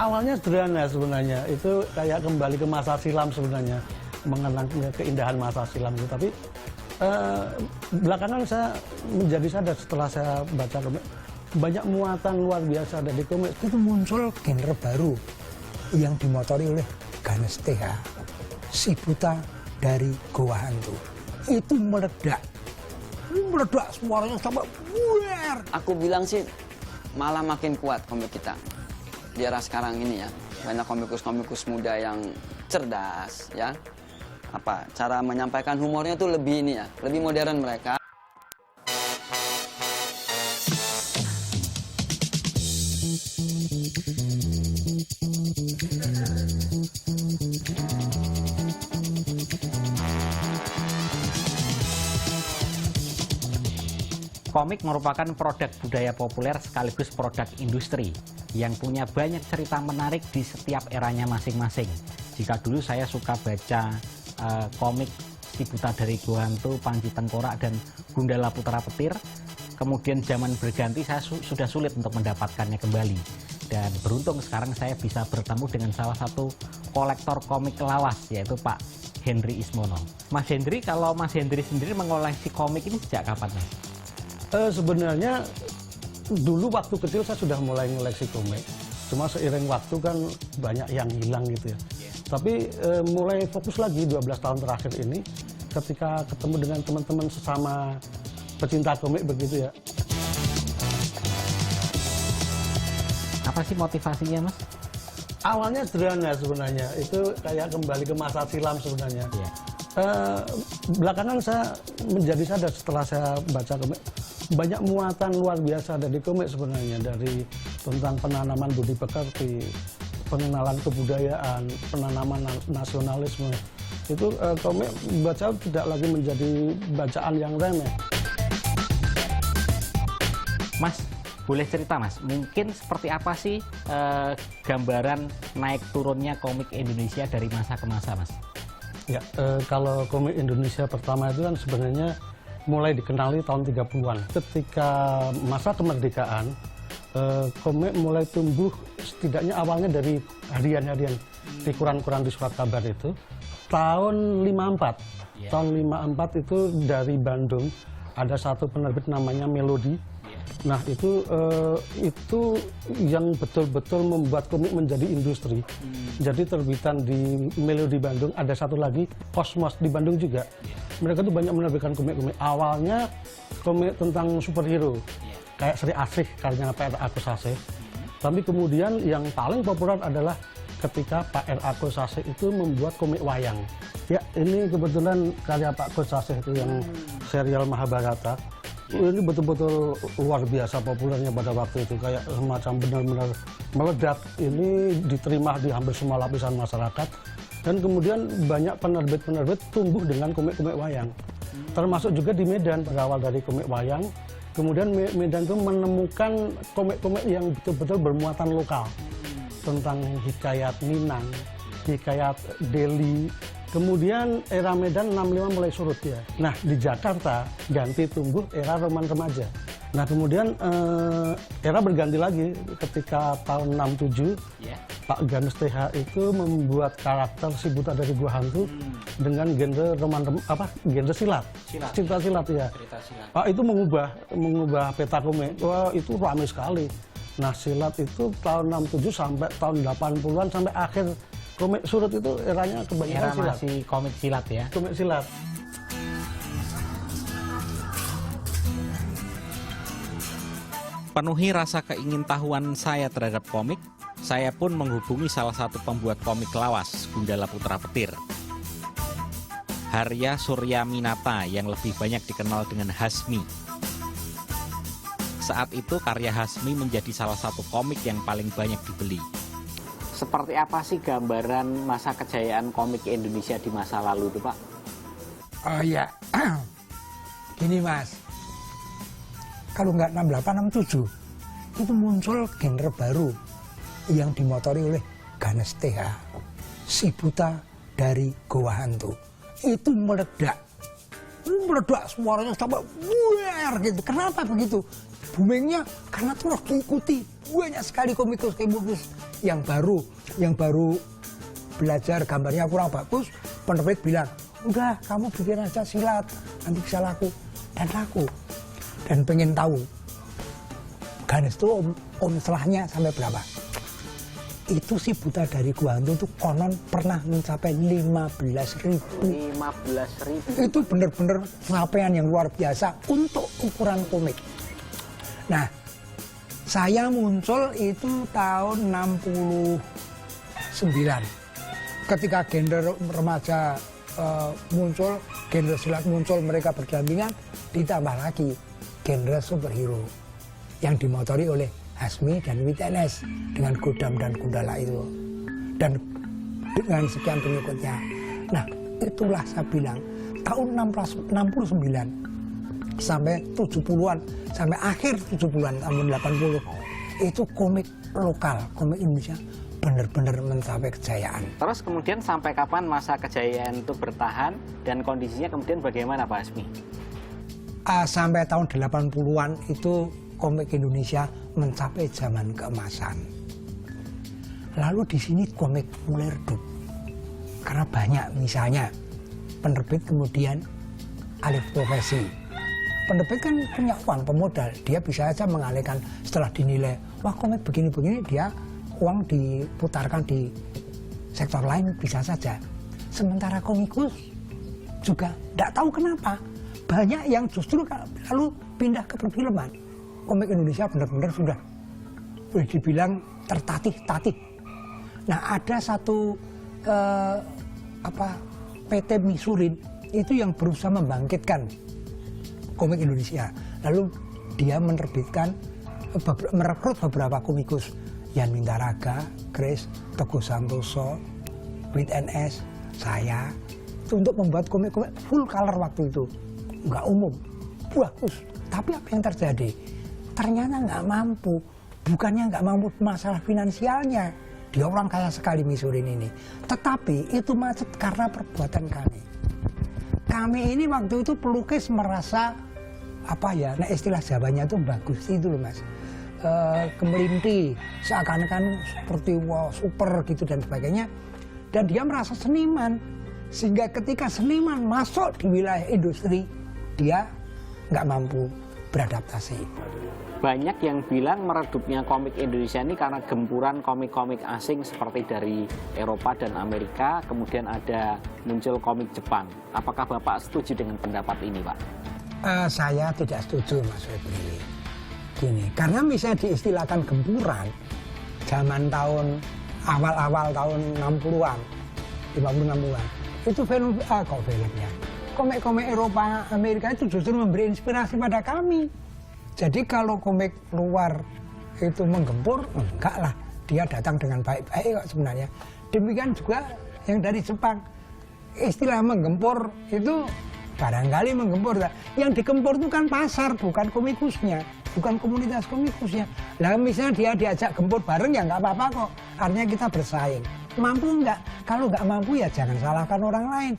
Awalnya sederhana sebenarnya, itu kayak kembali ke masa silam sebenarnya, mengenang keindahan masa silam itu. Tapi belakangan saya menjadi sadar setelah saya baca komik, banyak muatan luar biasa dari komik. Itu muncul genre baru yang dimotori oleh Ganes TH, si buta dari Goa Hantu. Itu meledak suaranya sampai buar. Aku bilang sih malah makin kuat komik kita di era sekarang ini ya. Banyak komikus-komikus muda yang cerdas ya. Cara menyampaikan humornya tuh lebih ini ya, lebih modern mereka. Komik merupakan produk budaya populer sekaligus produk industri yang punya banyak cerita menarik di setiap eranya masing-masing. Jika dulu saya suka baca komik Si Buta dari Goa Hantu, Panji Tengkorak, dan Gundala Putra Petir, kemudian zaman berganti saya sudah sulit untuk mendapatkannya kembali. Dan beruntung sekarang saya bisa bertemu dengan salah satu kolektor komik lawas, yaitu Pak Hendry Ismono. Mas Hendry, kalau Mas Hendry sendiri mengoleksi komik ini sejak kapan, Mas? Sebenarnya dulu waktu kecil saya sudah mulai ngoleksi komik. Cuma seiring waktu kan banyak yang hilang gitu ya. Tapi mulai fokus lagi 12 tahun terakhir ini ketika ketemu dengan teman-teman sesama pecinta komik begitu ya. Apa sih motivasinya, Mas? Awalnya sederhana sebenarnya, itu kayak kembali ke masa silam sebenarnya. Iya. Belakangan saya menjadi sadar setelah saya baca komik, banyak muatan luar biasa dari komik sebenarnya, dari tentang penanaman budi pekerti, pengenalan kebudayaan, penanaman nasionalisme. Itu komik baca tidak lagi menjadi bacaan yang remeh. Mas, boleh cerita Mas, mungkin seperti apa sih gambaran naik turunnya komik Indonesia dari masa ke masa, Mas? Ya, kalau komik Indonesia pertama itu kan sebenarnya mulai dikenali tahun 30-an. Ketika masa kemerdekaan, komik mulai tumbuh setidaknya awalnya dari harian-harian di koran-koran di surat kabar itu. Tahun 54, tahun 54 itu dari Bandung ada satu penerbit namanya Melodi. Nah itu yang betul-betul membuat komik menjadi industri. Jadi terbitan di Melodi Bandung, ada satu lagi Kosmos di Bandung juga. Mereka tuh banyak menerbitkan komik-komik. Awalnya komik tentang superhero, kayak Sri Asih karyanya Pak R.A. Kosasih. Tapi kemudian yang paling populer adalah ketika Pak R.A. Kosasih itu membuat komik wayang. Ya ini kebetulan karya Pak Kosasih itu yang serial Mahabharata. Ini betul-betul luar biasa populernya pada waktu itu, kayak semacam benar-benar meledak. Ini diterima di hampir semua lapisan masyarakat, dan kemudian banyak penerbit-penerbit tumbuh dengan komik-komik wayang, termasuk juga di Medan berawal dari komik wayang. Kemudian Medan itu menemukan komik-komik yang betul-betul bermuatan lokal tentang hikayat Minang, hikayat Delhi. Kemudian era Medan 65 mulai surut ya. Nah di Jakarta ganti tumbuh era roman remaja. Nah kemudian era berganti lagi ketika tahun 67 Pak Ganes TH itu membuat karakter Si Buta dari Goa Hantu dengan genre genre silat. Cerita silat ya. Itu mengubah peta komik. Wah itu ramai sekali. Nah silat itu tahun 67 sampai tahun 80-an sampai akhir komik surut itu eranya kebanyakan Era silat. masih komik silat ya? Komik silat. Penuhi rasa keingintahuan saya terhadap komik, saya pun menghubungi salah satu pembuat komik lawas, Gundala Putra Petir. Harya Surya Minata yang lebih banyak dikenal dengan Hasmi. Saat itu karya Hasmi menjadi salah satu komik yang paling banyak dibeli. Seperti apa sih gambaran masa kejayaan komik Indonesia di masa lalu itu, Pak? Oh ya, gini Mas, kalau nggak 68, 67, itu muncul genre baru yang dimotori oleh Ganes TH, Si Buta dari Goa Hantu. Itu meledak suaranya sampai buar gitu. Kenapa begitu? boomingnya karena terus diikuti banyak sekali komikus yang baru belajar gambarnya kurang bagus, penerbit bilang, udah kamu bikin aja silat, nanti bisa laku. Dan laku. Dan pengen tahu, Ganes itu om selahnya sampai berapa? Itu si Buta dari Gua Hantu itu konon pernah mencapai 15.000. 15.000. Itu benar-benar capaian yang luar biasa untuk ukuran komik. Nah, saya muncul itu tahun 69. Ketika genre remaja muncul, genre silat muncul, mereka berdampingan, ditambah lagi genre superhero yang dimotori oleh Hasmi dan WTNS dengan Godam dan Gundala itu, dan dengan sekian pengikutnya. Nah, itulah saya bilang tahun 69 sampai 70-an, sampai akhir 70-an, tahun 80, itu komik lokal, komik Indonesia benar-benar mencapai kejayaan. Terus kemudian sampai kapan masa kejayaan itu bertahan dan kondisinya kemudian bagaimana Pak Hasmi? Sampai tahun 80-an itu komik Indonesia mencapai zaman keemasan. Lalu di sini komik mulai redup. Karena banyak, misalnya penerbit kemudian alih profesi. Penerbit kan punya uang, pemodal, dia bisa saja mengalihkan setelah dinilai, wah komik begini-begini, dia uang diputarkan di sektor lain bisa saja. Sementara komikus juga tidak tahu kenapa, banyak yang justru lalu pindah ke perfilman. Komik Indonesia benar-benar sudah boleh dibilang tertatih-tatih. Nah, ada satu PT Misurin itu yang berusaha membangkitkan komik Indonesia. Lalu dia merekrut beberapa komikus, Yan Mintaraga, Chris, Teguh Santoso, WTNS, saya, itu untuk membuat komik-komik full color waktu itu. Nggak umum, bagus. Tapi apa yang terjadi? Ternyata nggak mampu. Bukannya nggak mampu masalah finansialnya. Dia orang kaya sekali Misurin ini. Tetapi itu macet karena perbuatan kami. Kami ini waktu itu pelukis merasa, nah istilah Jawanya itu bagus itu loh Mas. Kemelinti, seakan-akan seperti wow, super gitu dan sebagainya. Dan dia merasa seniman. Sehingga ketika seniman masuk di wilayah industri, dia nggak mampu beradaptasi. Banyak yang bilang meredupnya komik Indonesia ini karena gempuran komik-komik asing seperti dari Eropa dan Amerika, kemudian ada muncul komik Jepang. Apakah Bapak setuju dengan pendapat ini, Pak? Saya tidak setuju, Mas Febri. Gini, karena misalnya diistilahkan gempuran, zaman tahun awal-awal tahun 60-an, 50-60-an, itu filmnya. Komik-komik Eropa, Amerika itu justru memberi inspirasi pada kami. Jadi kalau komik luar itu menggempur, enggak lah. Dia datang dengan baik-baik kok sebenarnya. Demikian juga yang dari Jepang. Istilah menggempur itu barangkali menggempur. Yang digempur itu kan pasar, bukan komikusnya. Bukan komunitas komikusnya. Lah misalnya dia diajak gempur bareng ya nggak apa-apa kok. Artinya kita bersaing. Mampu enggak? Kalau nggak mampu ya jangan salahkan orang lain.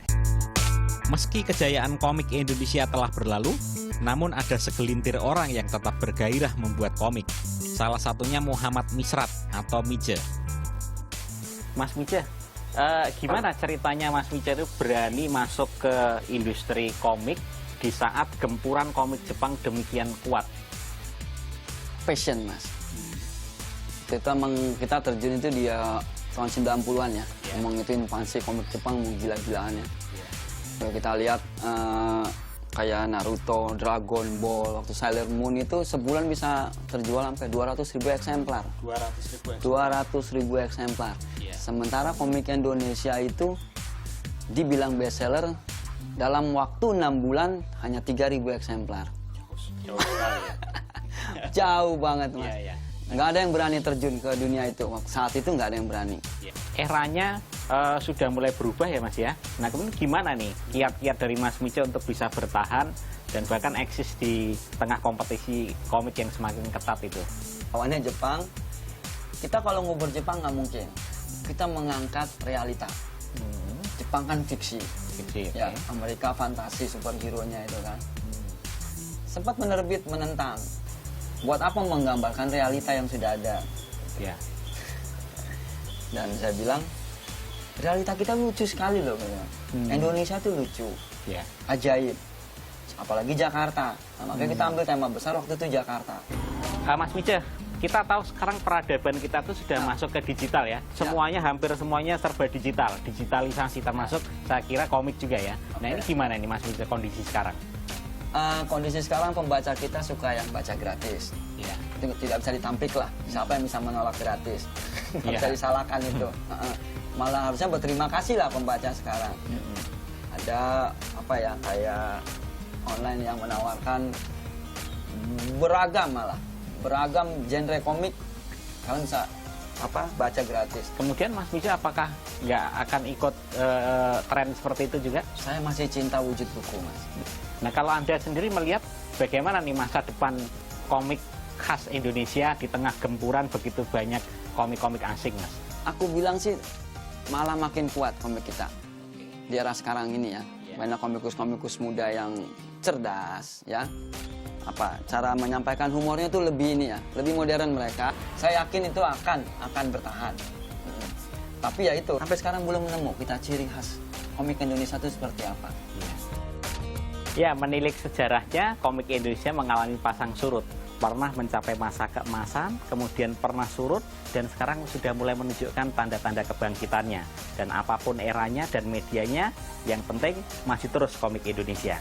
Meski kejayaan komik Indonesia telah berlalu, namun ada segelintir orang yang tetap bergairah membuat komik. Salah satunya Muhammad Misrat atau Mije. Mas Mije, gimana ceritanya Mas Mije itu berani masuk ke industri komik di saat gempuran komik Jepang demikian kuat? Passion, Mas. Kita terjun itu di tahun 90-an ya. Emang itu invasi komik Jepang gila-gilaannya. Kita lihat kayak Naruto, Dragon Ball, waktu Sailor Moon itu sebulan bisa terjual sampai 200.000 eksemplar. 200.000 eksemplar. Sementara komik Indonesia itu dibilang bestseller dalam waktu 6 bulan hanya 3.000 eksemplar. Jauh sekali ya. Jauh banget, Mas. Nggak ada yang berani terjun ke dunia itu. Saat itu nggak ada yang berani. Eranya sudah mulai berubah ya Mas ya. Nah kemudian gimana nih kiat-kiat dari Mas Mije untuk bisa bertahan dan bahkan eksis di tengah kompetisi komik yang semakin ketat itu? Awalnya Jepang, kita kalau ngobrol Jepang nggak mungkin. Kita mengangkat realita. Jepang kan fiksi. Ya, Amerika fantasi superhero-nya itu kan. Sempat penerbit menentang. buat apa menggambarkan realita yang sudah ada? Ya. Dan saya bilang, realita kita lucu sekali loh. Indonesia tuh lucu, Ya. ajaib. Apalagi Jakarta. Nah, makanya kita ambil tema besar waktu itu Jakarta. Mas Mice, kita tahu sekarang peradaban kita tuh sudah masuk ke digital ya. Semuanya, hampir semuanya serba digital. Digitalisasi termasuk saya kira komik juga ya. Nah ini gimana nih Mas Mice kondisi sekarang? Kondisi sekarang pembaca kita suka yang baca gratis. Ya. Itu tidak bisa ditampik lah. Siapa yang bisa menolak gratis? Nggak Iya. bisa disalahkan itu. Malah harusnya berterima kasih lah pembaca sekarang. Ada apa ya, kayak online yang menawarkan beragam genre komik. Kalian bisa baca gratis. Kemudian Mas Mice apakah nggak akan ikut tren seperti itu juga? Saya masih cinta wujud buku, Mas. Nah kalau Anda sendiri melihat bagaimana nih masa depan komik khas Indonesia di tengah gempuran begitu banyak komik-komik asing, Mas? Aku bilang sih malah makin kuat komik kita di era sekarang ini ya. Banyak komikus-komikus muda yang cerdas ya. Cara menyampaikan humornya tuh lebih lebih modern mereka. Saya yakin itu akan bertahan. Tapi ya itu, sampai sekarang belum nemu kita ciri khas komik Indonesia itu seperti apa. Ya, menilik sejarahnya, komik Indonesia mengalami pasang surut. Pernah mencapai masa keemasan, kemudian pernah surut, dan sekarang sudah mulai menunjukkan tanda-tanda kebangkitannya. Dan apapun eranya dan medianya, yang penting masih terus komik Indonesia.